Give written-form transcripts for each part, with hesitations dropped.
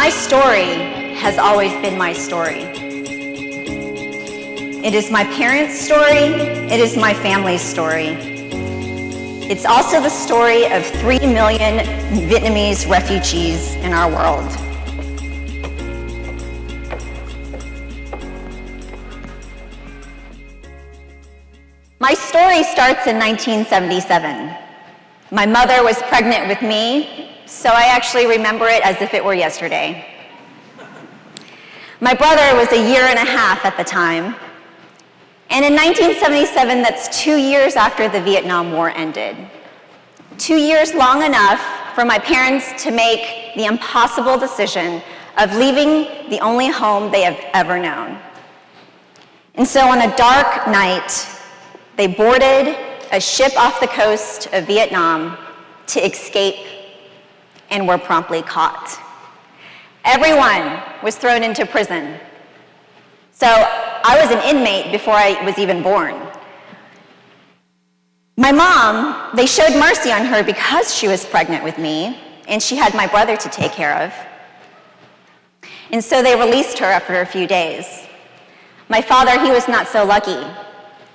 My story has always been my story. It is my parents' story. It is my family's story. It's also the story of 3 million Vietnamese refugees in our world. My story starts in 1977. My mother was pregnant with me, so I actually remember it as if it were yesterday. My brother was a year and a half at the time, and in 1977, that's 2 years after the Vietnam War ended. 2 years long enough for my parents to make the impossible decision of leaving the only home they have ever known. And so on a dark night, they boarded a ship off the coast of Vietnam to escape and were promptly caught. Everyone was thrown into prison. So I was an inmate before I was even born. My mom, they showed mercy on her because she was pregnant with me and she had my brother to take care of. And so they released her after a few days. My father, he was not so lucky.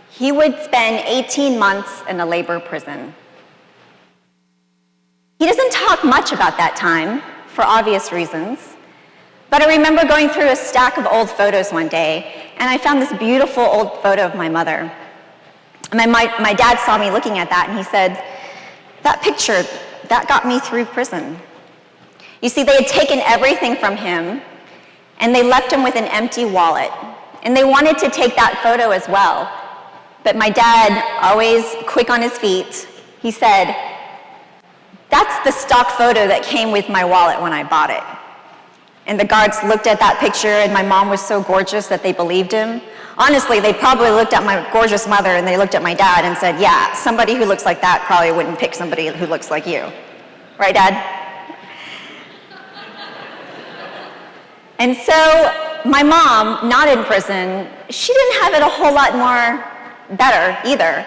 He would spend 18 months in a labor prison. He doesn't talk much about that time, for obvious reasons, but I remember going through a stack of old photos one day, and I found this beautiful old photo of my mother. And my dad saw me looking at that, and he said, "That picture, that got me through prison." You see, they had taken everything from him, and they left him with an empty wallet, and they wanted to take that photo as well. But my dad, always quick on his feet, he said, "That's the stock photo that came with my wallet when I bought it." And the guards looked at that picture, and my mom was so gorgeous that they believed him. Honestly, they probably looked at my gorgeous mother and they looked at my dad and said, "Yeah, somebody who looks like that probably wouldn't pick somebody who looks like you." Right, Dad? And so my mom, not in prison, she didn't have it a whole lot more better either.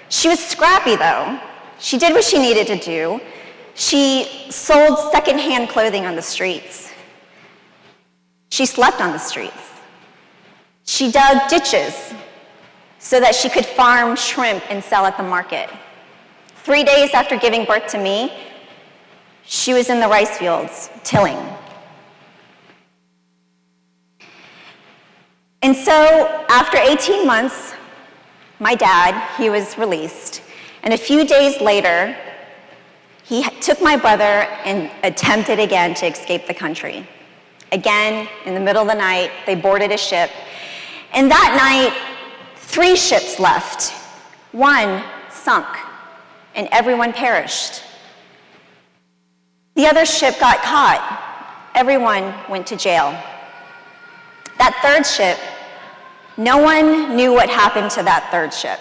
She was scrappy though. She did what she needed to do. She sold secondhand clothing on the streets. She slept on the streets. She dug ditches so that she could farm shrimp and sell at the market. 3 days after giving birth to me, she was in the rice fields tilling. And so after 18 months, my dad, he was released. And a few days later, he took my brother and attempted again to escape the country. Again, in the middle of the night, they boarded a ship. And that night, 3 ships left. 1 sunk, and everyone perished. The other ship got caught. Everyone went to jail. That 3rd ship, no one knew what happened to that 3rd ship.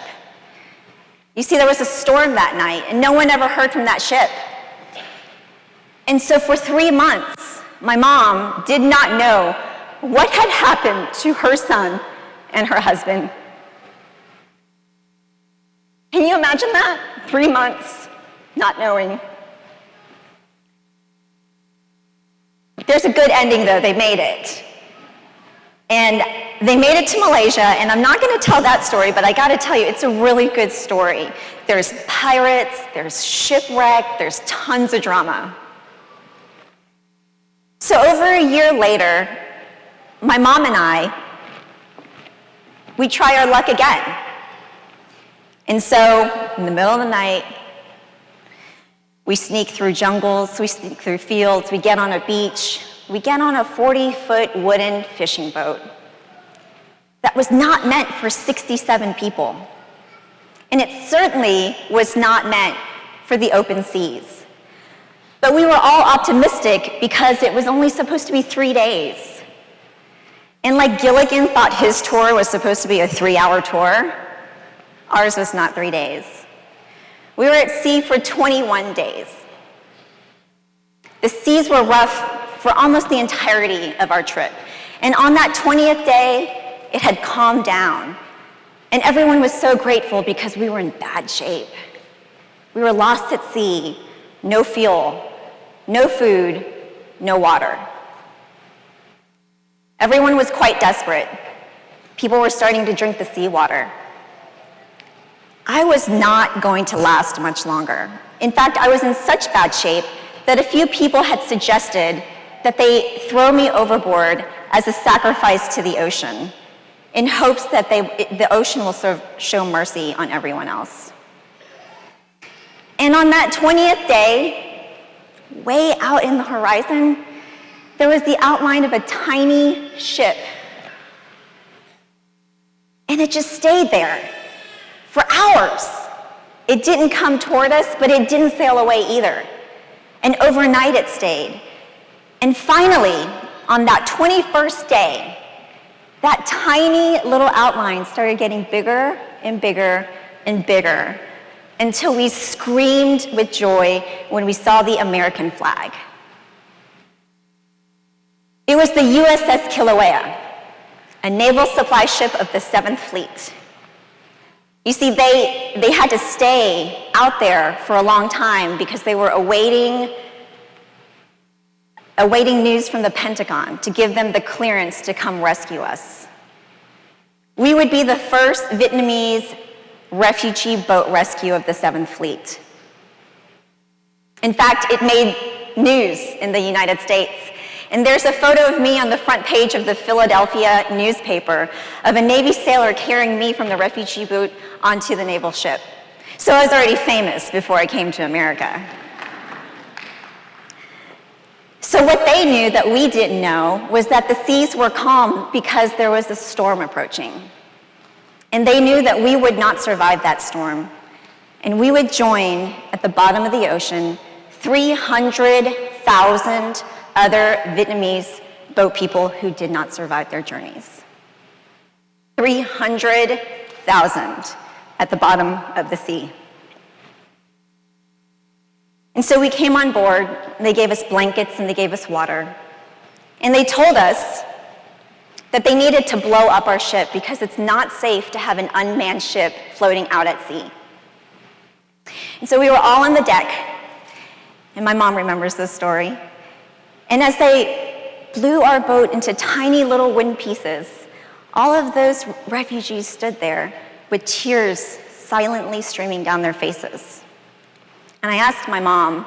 You see, there was a storm that night, and no one ever heard from that ship. And so for 3 months, my mom did not know what had happened to her son and her husband. Can you imagine that? 3 months, not knowing. There's a good ending, though. They made it. And they made it to Malaysia, and I'm not going to tell that story, but I got to tell you, it's a really good story. There's pirates, there's shipwreck, there's tons of drama. So over a year later, my mom and I, we try our luck again. And so in the middle of the night, we sneak through jungles, we sneak through fields, we get on a beach, we get on a 40-foot wooden fishing boat that was not meant for 67 people. And it certainly was not meant for the open seas. But we were all optimistic because it was only supposed to be 3 days. And like Gilligan thought his tour was supposed to be a 3-hour tour, ours was not 3 days. We were at sea for 21 days. The seas were rough for almost the entirety of our trip. And on that 20th day, it had calmed down. And everyone was so grateful because we were in bad shape. We were lost at sea, no fuel, no food, no water. Everyone was quite desperate. People were starting to drink the seawater. I was not going to last much longer. In fact, I was in such bad shape that a few people had suggested that they throw me overboard as a sacrifice to the ocean, in hopes that the ocean will show mercy on everyone else. And on that 20th day, way out in the horizon, there was the outline of a tiny ship. And it just stayed there for hours. It didn't come toward us, but it didn't sail away either. And overnight it stayed. And finally, on that 21st day, that tiny little outline started getting bigger and bigger and bigger until we screamed with joy when we saw the American flag. It was the USS Kilauea, a naval supply ship of the 7th Fleet. You see, they had to stay out there for a long time because they were awaiting news from the Pentagon to give them the clearance to come rescue us. We would be the first Vietnamese refugee boat rescue of the 7th Fleet. In fact, it made news in the United States. And there's a photo of me on the front page of the Philadelphia newspaper of a Navy sailor carrying me from the refugee boat onto the naval ship. So I was already famous before I came to America. So what they knew that we didn't know was that the seas were calm because there was a storm approaching. And they knew that we would not survive that storm. And we would join at the bottom of the ocean 300,000 other Vietnamese boat people who did not survive their journeys. 300,000 at the bottom of the sea. And so we came on board, and they gave us blankets and they gave us water. And they told us that they needed to blow up our ship because it's not safe to have an unmanned ship floating out at sea. And so we were all on the deck, and my mom remembers this story. And as they blew our boat into tiny little wooden pieces, all of those refugees stood there with tears silently streaming down their faces. And I asked my mom,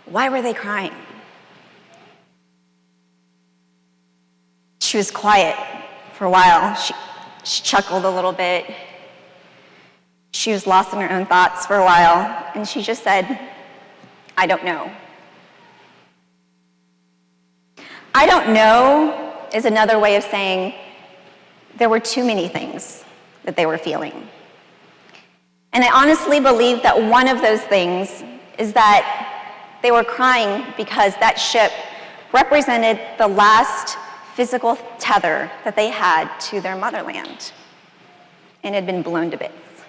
why were they crying? She was quiet for a while. She chuckled a little bit. She was lost in her own thoughts for a while, and she just said, I don't know. I don't know is another way of saying there were too many things that they were feeling. And I honestly believe that one of those things is that they were crying because that ship represented the last physical tether that they had to their motherland, and had been blown to bits.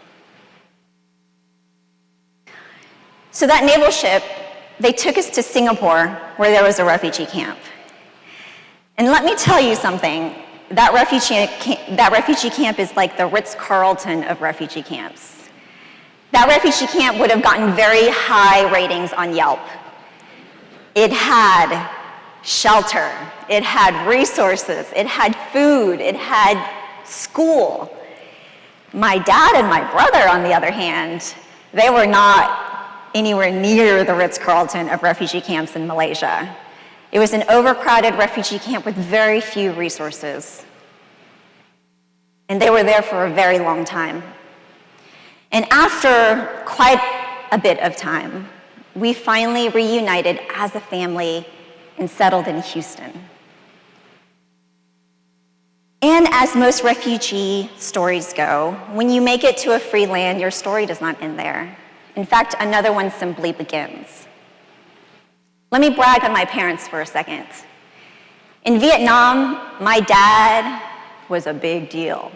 So that naval ship, they took us to Singapore, where there was a refugee camp. And let me tell you something, that refugee camp is like the Ritz-Carlton of refugee camps. That refugee camp would have gotten very high ratings on Yelp. It had shelter, it had resources, it had food, it had school. My dad and my brother, on the other hand, they were not anywhere near the Ritz-Carlton of refugee camps in Malaysia. It was an overcrowded refugee camp with very few resources. And they were there for a very long time. And after quite a bit of time, we finally reunited as a family and settled in Houston. And as most refugee stories go, when you make it to a free land, your story does not end there. In fact, another one simply begins. Let me brag on my parents for a second. In Vietnam, my dad was a big deal.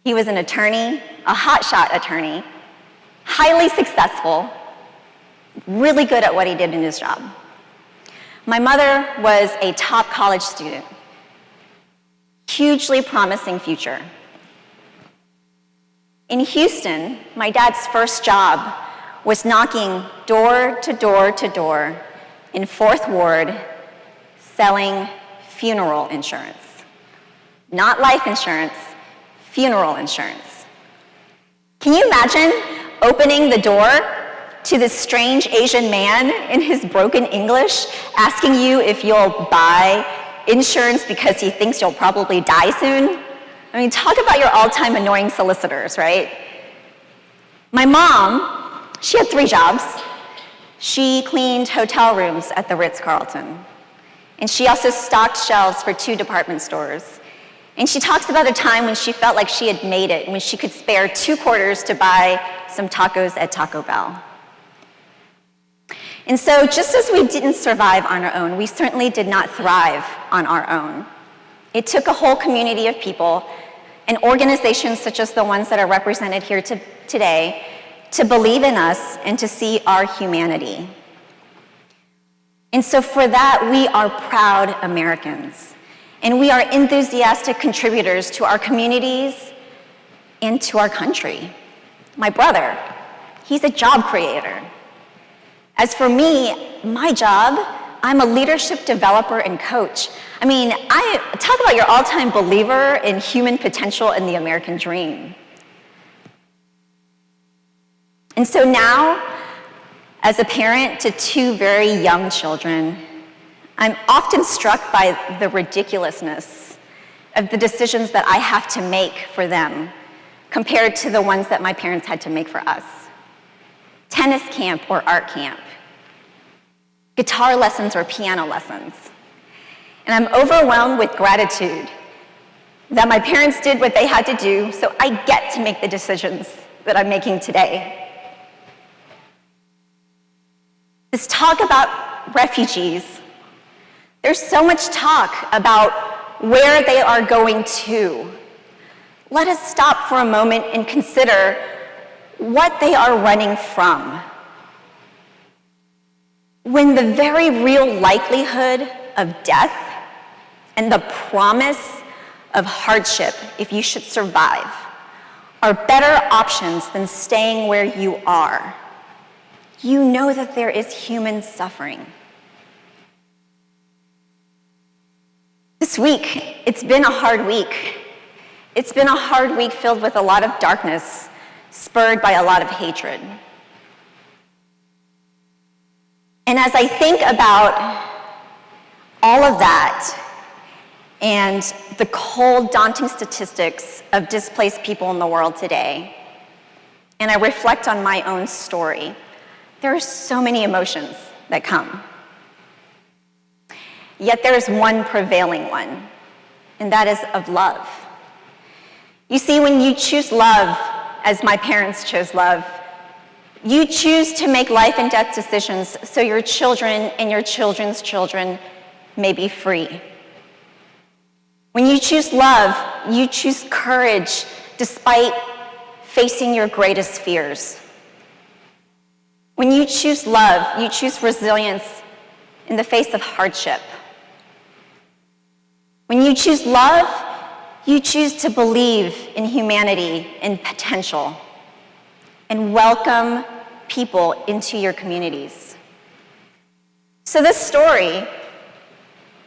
He was an attorney, a hotshot attorney, highly successful, really good at what he did in his job. My mother was a top college student, hugely promising future. In Houston, my dad's first job was knocking door to door to door in 4th Ward, selling funeral insurance. Not life insurance, funeral insurance. Can you imagine opening the door to this strange Asian man in his broken English, asking you if you'll buy insurance because he thinks you'll probably die soon? I mean, talk about your all-time annoying solicitors, right? My mom, she had 3 jobs. She cleaned hotel rooms at the Ritz-Carlton. And she also stocked shelves for 2 department stores. And she talks about a time when she felt like she had made it, when she could spare 2 quarters to buy some tacos at Taco Bell. And so just as we didn't survive on our own, we certainly did not thrive on our own. It took a whole community of people and organizations such as the ones that are represented here today to believe in us and to see our humanity. And so for that, we are proud Americans, and we are enthusiastic contributors to our communities and to our country. My brother, he's a job creator. As for me, my job, I'm a leadership developer and coach. I mean, talk about your all-time believer in human potential and the American dream. And so now, as a parent to 2 very young children, I'm often struck by the ridiculousness of the decisions that I have to make for them compared to the ones that my parents had to make for us. Tennis camp or art camp, guitar lessons or piano lessons. And I'm overwhelmed with gratitude that my parents did what they had to do so I get to make the decisions that I'm making today. This talk about refugees, there's so much talk about where they are going to. Let us stop for a moment and consider what they are running from. When the very real likelihood of death and the promise of hardship, if you should survive, are better options than staying where you are, you know that there is human suffering. This week, it's been a hard week. It's been a hard week filled with a lot of darkness, spurred by a lot of hatred. And as I think about all of that and the cold, daunting statistics of displaced people in the world today, and I reflect on my own story, there are so many emotions that come. Yet there is one prevailing one, and that is of love. You see, when you choose love, as my parents chose love, you choose to make life and death decisions so your children and your children's children may be free. When you choose love, you choose courage despite facing your greatest fears. When you choose love, you choose resilience in the face of hardship. When you choose love, you choose to believe in humanity and potential and welcome people into your communities. So this story,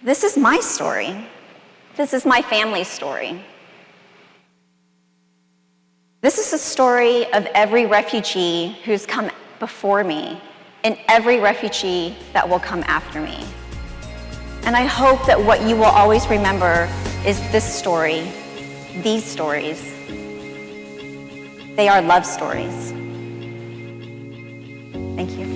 this is my story. This is my family's story. This is the story of every refugee who's come before me and every refugee that will come after me. And I hope that what you will always remember is this story, these stories. They are love stories. Thank you.